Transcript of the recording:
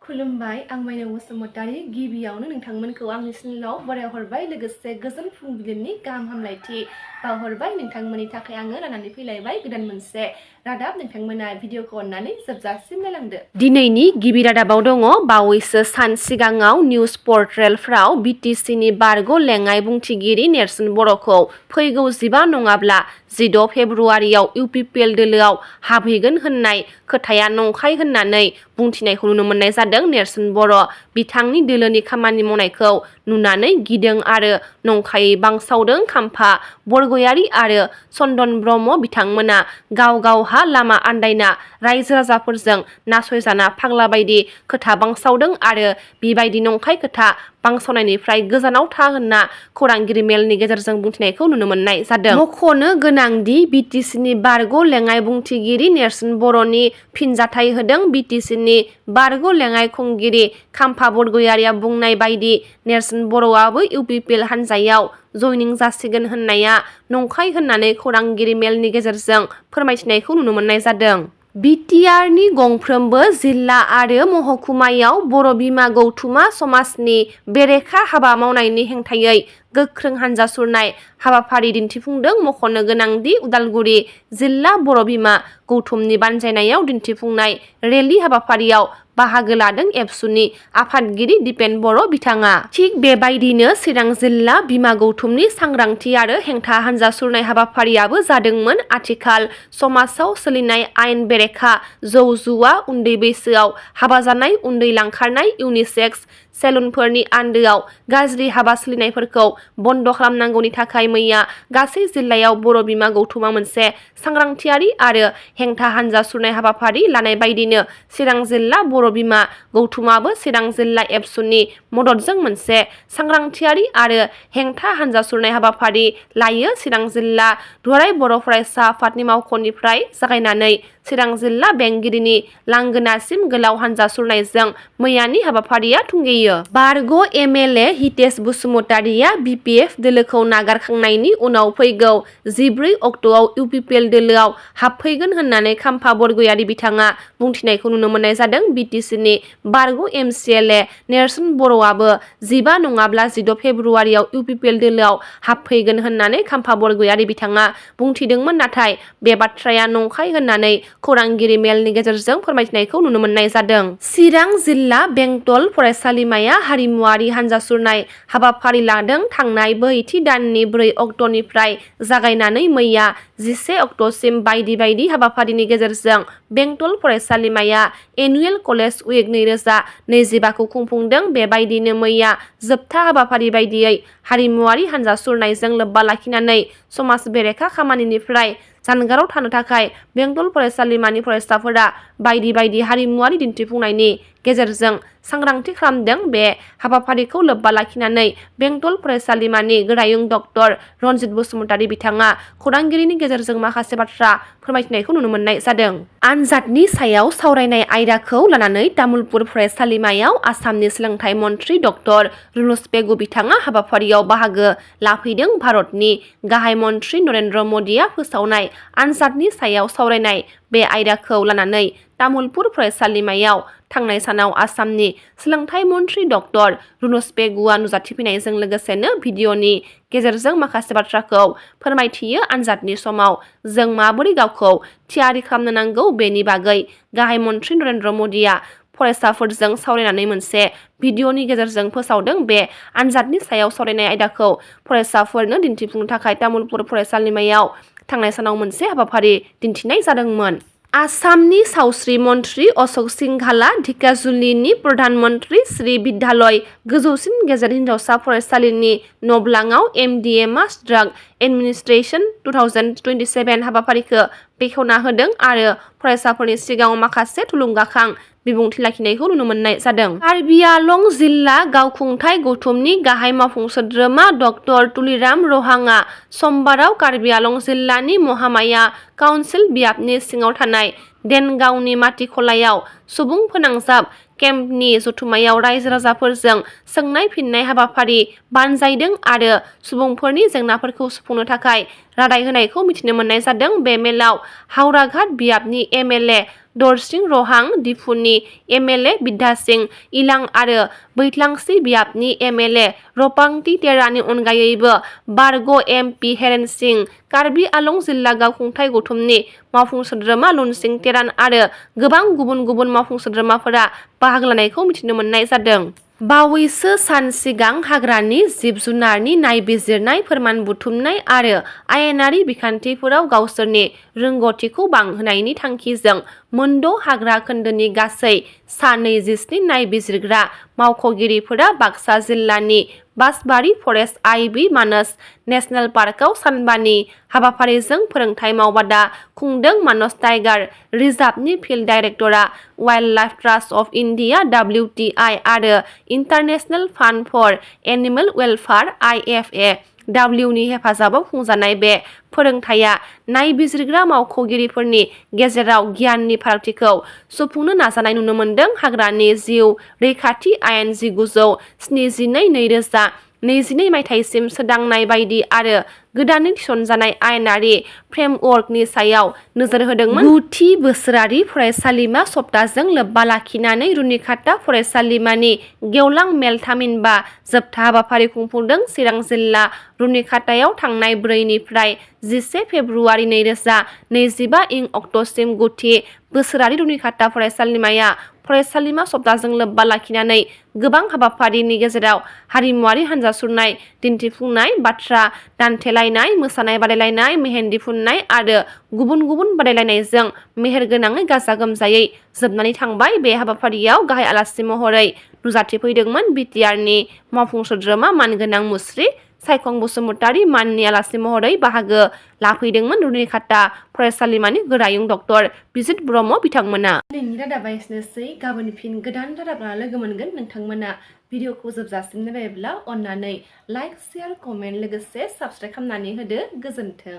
खुलुमबाय आं SMainao Basumatari गिबियावनो नोंथांमोनखौ आंनि चेनेलाव बरायहरबाय लोगोसे गोजोन फुंबिलिनि गाहाम हामलायथि बावहरबाय नोंथांमोननि थाखाय आङो लानानै फैलायबाय गोदान मोनसे रादाब नोंथांमोना भिडिअखौ अननानै जोबजासिम नायलांदो। दिनैनि गिबि रादाबाव दङ बावैसो सान सिगाङाव निउज पर्टेलफ्राव बिटिसिनि बारग' लेङाइ बुंथिगिरि नेर्सोन बर'खौ फैगौ 15 नङाब्ला 16 फेब्रुआरियाव इउपिपिएल दोलोआव हाबहैगोन होननाय खोथाया नंखाय होननानै बुंथिनायखौ नुनो मोननाय जादों। नेर्सोन बर' बिथांनि दोलोनि खामानि मावनायखौ नुनानै गिदों आरो नंखायै बांसावदों। खाम्फा बरगयारि आरो चन्दन ब्रह्म बिथांमोना गाव गावहा लामा आन्दायना रायजो राजाफोरजों नासयजाना फाग्ला बायदि खोथा बांसावदों आरो बेबायदि नंखाय खोथा बांसावनायनिफ्राय गोजानाव था होनना खौरांगिरि मेलनि गेजेरजों बुंथिनायखौ नुनो मोननाय जादों। मख'नो गोनांदि बिटिसिनि बारग' लेङाइ बुंथिगिरि नेर्सोन बर'नि फिनजाथाय होदों। बिटिसिनि बारग' लेङाइ खुंगिरि खाम्फा बरगयारिया बुंनाय बायदि नेर्सोन बर'आबो इउपिपिएल हान्जायाव जयनिं जासिगोन होननाया नंखाय होननानै खौरांगिरि मेलनि गेजेरजों फोरमायथिनायखौ नुनो मोननाय जादों। बिटिआरनि गंफ्रोमबो जिल्ला आरो महकुमायाव बर' बिमा गौथुमा समाजनि बेरेखा हाबा मावनायनि हेंथायै गोख्रों हानजा सुरनाय हाबाफारि दिन्थिफुंदों। मख'नो गोनांदि उदालगुरि जिल्ला बर' बिमा गौथुमनि बानजायनायाव दिन्थिफुंनाय रेलि हाबाफारियाव बाहागो लादों एबसुनि आफादगिरि दिपेन बर' बिथाङा। थिग बेबायदिनो चिरां जिल्ला बिमा गौथुमनि सांग्रांथि आरो हेंथा हानजा सुरनाय हाबाफारियाबो जादोंमोन। आथिखाल समाजाव सोलिनाय आयेन बेरेखा जौ जुवा, उन्दै बैसोआव हाबा जानाय, उन्दै लांखारनाय, इउनिसेक्स सेलुनफोरनि आन्दोआव गाज्रि हाबा सोलिनायफोरखौ बन्द खालामनांगौनि थाखाय मैया गासै जिल्लायाव बर' बिमा गौथुमा मोनसे सांग्रांथियारि आरो हेंथा हानजा सुरनाय हाबाफारि लानाय बायदिनो चिरां जिल्ला बर' बिमा गौथुमाबो चिरां जिल्ला एबसुनि मददजों मोनसे सांग्रांथियारि आरो हेंथा हानजा सुरनाय हाबाफारि लायो। चिरां जिल्ला दुलाराय बर' फरायसा आफादनि मावख'निफ्राय जागायनानै चिरां जिल्ला बेंगिरिनि लांगोनासिम गोलाव हानजा सुरनायजों मैयानि हाबाफारिया थुंगेयो। बारग' एमएलए हितेश बसुमतारिया बिपिएफ दोलोखौ नागारखांनायनि उनाव फैगौ 14 अक्ट'आव इउपिपिएल दोलोआव हाबफैगोन होननानै खाम्फा बरगयारि बिथाङा बुंथिनायखौ नुनो मोननाय जादों। बिटिसिनि बारग' एमसिएलए नेर्सोन बर'आबो 15 नङाब्ला 16 फेब्रुआरियाव इउपिपिएल दोलोआव हाबफैगोन होननानै खाम्फा बरगयारि बिथाङा बुंथिदोंमोन, नाथाय बे बाथ्राया नंखाय होननानै खौरांगिरि मेलनि गेजेरजों फोरमायथिनायखौ नुनो मोननाय जादों। चिरां जिल्ला बेंटल फरायसालिमाया हारिमुआरि हानजा सुरनाय हाबाफारि लादों। थांनाय बोहैथि दाननि 4 अक्ट'निफ्राय जागायनानै मैया 11 अक्ट'सिम बायदि बायदि हाबाफारिनि गेजेरजों बेंटल फरायसालिमाया एनुवेल कलेज उइक 2025खौ खुंफुंदों। बेबायदिनो मैया जोबथा हाबाफारि बायदियै हारिमुआरि हानजा सुरनायजों लोब्बा लाखिनानै समाज बेरेखा खामानिनिफ्राय जानगाराव थानो थाखाय बेंटल फरायसालिमानि फरायसाफोरा बायदि बायदि हारिमुआरि दिन्थिफुंनायनि गेजेरजों सांग्रांथि खालामदों। बे हाबाफारिखौ लोब्बा लाखिनानै बेंटल फरायसालिमानि गोरायुं डक्टर रनजित बसुमतारी बिथाङा खौरांगिरिनि गेजेरजों माखासे बाथ्रा फोरमायथिनायखौ नुनो मोननाय जादों। आनजादनि सायाव सावरायनाय आयदाखौ लानानै तामुलपुर फरायसालिमायाव आसामनि सोलोंथाइ मन्थ्रि डक्टर रुनुस पेगु बिथाङा हाबाफारियाव बाहागो लाफैदों। भारतनि गाहाय मन्थ्रि नरेन्द्र मदिया फोसावनाय आनजादनि सायाव सावरायनाय बे आयदाखौ लानानै तामुलपुर फरायसालिमायाव थांनाय सानाव आसामनि सोलोंथाइ मन्थ्रि डक्टर रुनुस पेगुआ नुजाथिफैनायजों लोगोसेनो भिडिअनि गेजेरजों माखासे बाथ्राखौ फोरमायथियो। आनजादनि समाव जों माबोरै गावखौ थियारि खालामनो नांगौ बेनि बागै गाहाय मन्थ्रि नरेन्द्र मदिया फरायसाफोरजों सावरायनानै मोनसे भिडिअनि गेजेरजों फोसावदों। बे आनजादनि सायाव सावरायनाय आयदाखौ फरायसाफोरनो दिन्थिफुंनो थाखाय तामुलपुर फरायसालिमायाव थांनाय सानाव मोनसे हाबाफारि दिन्थिनाय जादोंमोन। आसामनि सावस्रि मन्थ्रि अशक सिंघालआ ढेकियाजुलिनि प्रधान मन्त्रि श्री बिद्यालय गोजौसिन गेजेर हिनजावसा फरायसालिनि नब्लाङाव एमडिए मास ड्राग एडमिनिस्ट्रेशन 2027 हाबाफारिखौ बेखेवना होदों आरो फरायसाफोरनि सिगाङाव माखासे थुलुंगाखां बिबुंथि लाखिनायखौ नुनो मोननाय जादों। कार्बि आलं जिल्ला गावखुंथाय गौथुमनि गाहाय मावफुं सोद्रोमा डक्टर तुलिराम रहांआ समबाराव कार्बि आलं जिल्लानि महामाया काउन्सिल बियाबनि सिङाव थानाय देनगावनि माटिखलायाव सुबुं फोनांजाब केम्पनि जथुमायाव रायजो राजाफोरजों सोंनाय फिननाय हाबाफारि बानजायदों आरो सुबुंफोरनि जेंनाफोरखौ सुफुंनो थाखाय रादाय होनायखौ मिथिनो मोननाय जादों। बे मेलाव हावराघाट बियाबनि एमएलए दरसिं रहां, दिफुनि एमएलए बिद्या सिं इलां आरो बैथलांसि बियाबनि एमएलए रपांति तेरानि अनगायैबो बारग' एमपि हेरेन सिं, कार्बि आलं जिल्ला गावखुंथाय गौथुमनि मावफुं सोद्रोमा लुनसिं तेरान आरो गोबां गुबुन गुबुन मावफुं सोद्रोमाफोरा बाहागो लानायखौ मिथिनो मोननाय जादों। बावैसो सान सिगां हाग्रानि जिब जुनारनि नायबिजिरनाय, फोरमान बुथुमनाय आरो आयेनारि बिखान्थिफोराव गावसोरनि रोंग'थिखौ बांहोनायनि थांखिजों मोनद' हाग्रा खोन्दोनि गासै सा 27 नायबिजिरग्रा मावख'गिरिफोरा बाक्सा जिल्लानि बासबारि फरेस्ट आइ.बि. मानास नेसनेल पार्कआव सानबानि हाबाफारिजों फोरोंथाय मावबादा खुंदों। मानास टाइगार रिजार्भनि फिल्ड डाइरेक्टरा wildlife trust of India (WTI) आरो international fund for animal welfare (IFAW) नि हेफाजाबाव खुंजानाय बे फोरोंथाया नायबिजिरग्रा मावख'गिरिफोरनि गेजेराव गियाननि फारागथिखौ सुफुंनो नाजानाय नुनो मोनदों। हाग्रानि जिउ रैखाथि आयेन 1972/2022 मायथाइसिम सोदांनाय बायदि आरो गोदानै थिसनजानाय आयेनारि फ्रेमवर्कनि सायाव नोजोर होदोंमोन। 9थि बोसोरारि फरायसालिमा सप्ताहजों लोब्बा लाखिनानै रुनिखाता फरायसालिमानि गेवलां मेल थामहिनबा जोबथा हाबाफारि खुंफुंदों। चिरां जिल्ला रुनिखातायाव थांनाय 4 निफ्राय 11 फेब्रुवारि 2025 इं अक्ट'सिम 9थि बोसोरारि रुनिखाता फरायसालिमाया फरायसालिमा सप्ताहजों लोब्बा लाखिनानै गोबां हाबाफारिनि गेजेराव हारिमुवारि हानजा सुरनाय दिन्थिफुंनाय, बाथ्रा दान्थेलायनाय, मोसानाय बादायलायनाय, मेहेन्दि फुननाय आरो गुबुन गुबुन बादायलायनायजों मेहेरगोनाङै गाजा गोमजायै जोबनानै थांबाय। बे हाबाफारियाव गाहाय आलासि महरै नुजाथिफैदोंमोन बिटिआरनि मावफुं सोद्रोमा मानगोनां मुस्रि सायखं बसुमतारी। माननि आलासि महरै बाहागो लाफैदोंमोन रुनिखाता फरायसालिमानि गोरायुं डक्टर बिजित ब्रह्म बिथांमोना। दिनैनि रादाबा एसेनोसै। गाबोन फिन गोदान रादाब लाना लोगो मोनगोन। नोंथांमोना भिडिअखौ जोबजासिम नायबायब्ला अन्नानै लाइक, शेयार, कमेन्ट लोगोसे साबस्क्राइब खालामनानै होदो। गोजोन्थों।